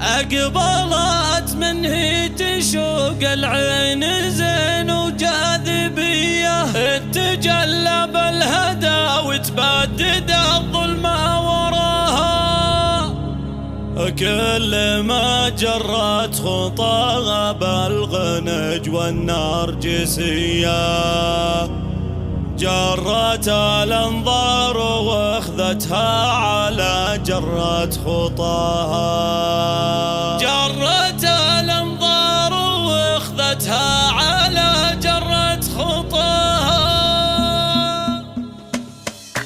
أقبلت منه تشوق العين زين وجاذبية، تجلى بالهدى وتبدد الظلمة وراها. كل ما جرت خطاها بالغنج والنرجسية، جرت الانظار واخذتها على جرت خطاها. جرت الانظار واخذتها على جرت خطاها.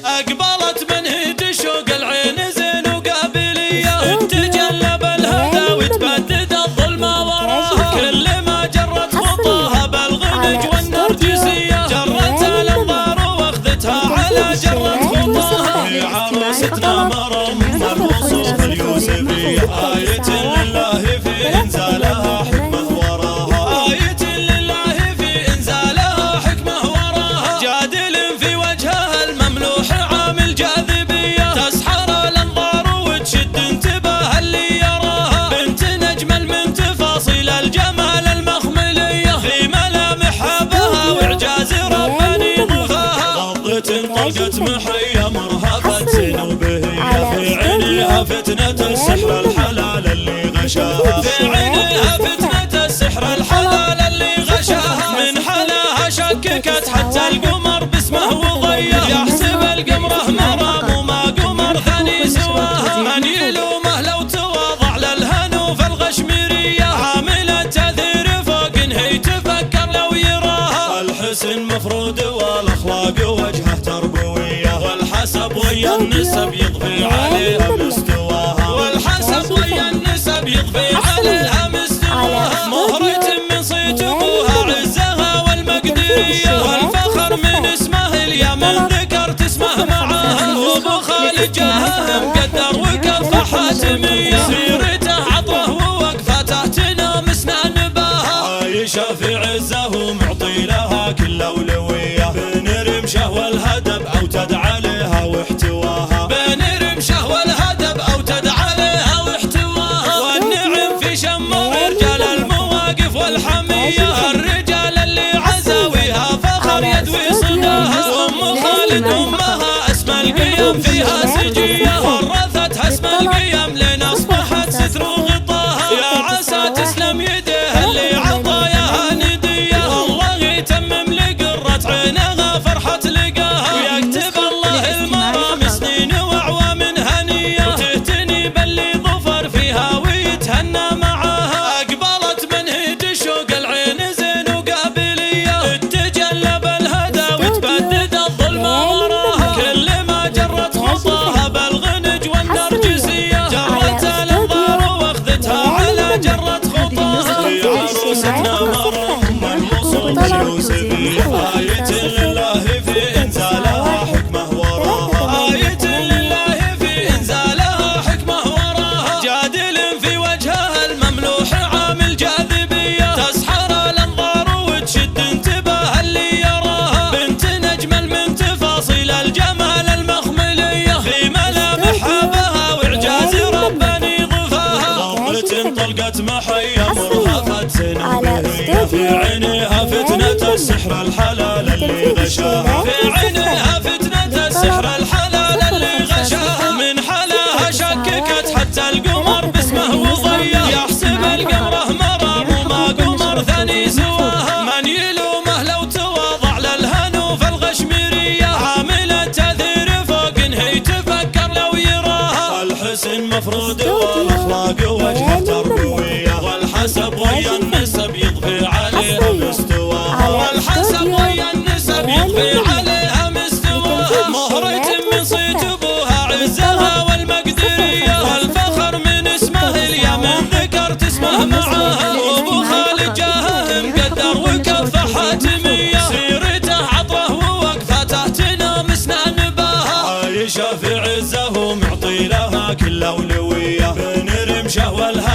اقبلت منه تشوق العين زين وقابلية، تجلى بالهدى وتبدد الظلمة وراها. كل ما جرت خطاها بالغنج والنرجسية، جرت الانظار واخذتها على جرت خطاها. في عروستنا مرم الوصوف اليوسفية، آية لله في انزالها حكمه وراها. آية لله في انزالها حكمه وراها. جادل في وجهها المملوح عامل جاذبية، تسحر الانظار وتشد انتباه اللي يراها. بنت نجمل من تفاصيل الجمال المخملية، في ملامحها بها واعجاز رباني ضفاها. غضة طلقت محية مرهفة سنوبهية، في عينيها فتنة السحر الحلال اللي غشاها. في عينيها فتنة السحر الحلال اللي غشاها. من حلاها شككت حتى القمر باسمه وضياه، يحسب القمره مرام وما قمر ثاني سواها. من يلومه لو تواضع للهنو في الغشميرية، عامل التأثير فوق انهي تفكر لو يراها. الحسن مفروض والاخلاق وجهه تربوية، والحسب ويا النسب يضفي عليها مستواها. والحسب ويا النسب يضفي عليها مستواها. مهرة من صيت ابوها عزها والمقدرية، والفخر من اسمه اليمن ذكرت اسمه معاها. وابو خالد جاهه مقدر وكفه حاتمية، سيرته عطره ووقفته تنام اسنان باها. عايشة في عزه ومعطي لها كل اولوية، بين رمشه والهدب اوتد عليها واحتواها. بين رمشه والهدب اوتد عليها واحتواها. والنعم في شم رجال المواقف والحمية، الرجال اللي عزاويها فخر يدوي صداها. وام خالد امها اسم القيم فيها سجية، ورثتها اسم القيم لين اصبحت ستر وغطاها. يا عسى تسلم يديه اللي عطاياها ندية، الله يتمم لقرة عينها فرحة لقاها. ويكتب الله المرام سنين واعوام هنية، وتهتني باللي ظفر فيها ويتهنى معاها. اقبلت منه تشوق العين زين وقابلية، تجلى بالهدى وتبدد الظلمة وراها. كل ما جرت خطاها بالغنج والنرجسية، جرت الانظار واخذتها على جرت خطاها. في عروستنا مرم الوصوف اليوسفية، آية لله في انزالها حكمه وراها. آية لله في انزالها حكمه وراها. جادل في وجهها المملوح عامل جاذبية، تسحر الانظار وتشد انتباه اللي يراها. بنت نجمل من تفاصيل الجمال المخملية، في ملامحها بها واعجاز رباني ضفاها. غضة طلقت محية مرهفة سنوبهية، في عينيها فتنة السحر الحلال اللي غشاها. في عينيها فتنة السحر الحلال اللي غشاها. من حلاها شككت حتى القمر باسمه وضياه، يحسب القمره مرام وما قمر ثاني سواها. من يلومه لو تواضع للهنو في الغشميرية، عامل التأثير فوق انهي تفكر لو يراها. الحسن مفروض والاخلاق وجهه تربوية، والحسب ويا النسب يضفي عليها مستواها. والحسب ويا النسب يضفي عليها مستواها. مهرة من صيت ابوها عزها والمقدرية، والفخر من اسمه اليمن ذكرت اسمه معاها. وابو خالد جاهه مقدر وكفه حاتمية، سيرته عطره ووقفته تنام اسنان باها. عايشة في عزه ومعطي لها كل اولوية، بين رمشه والهدى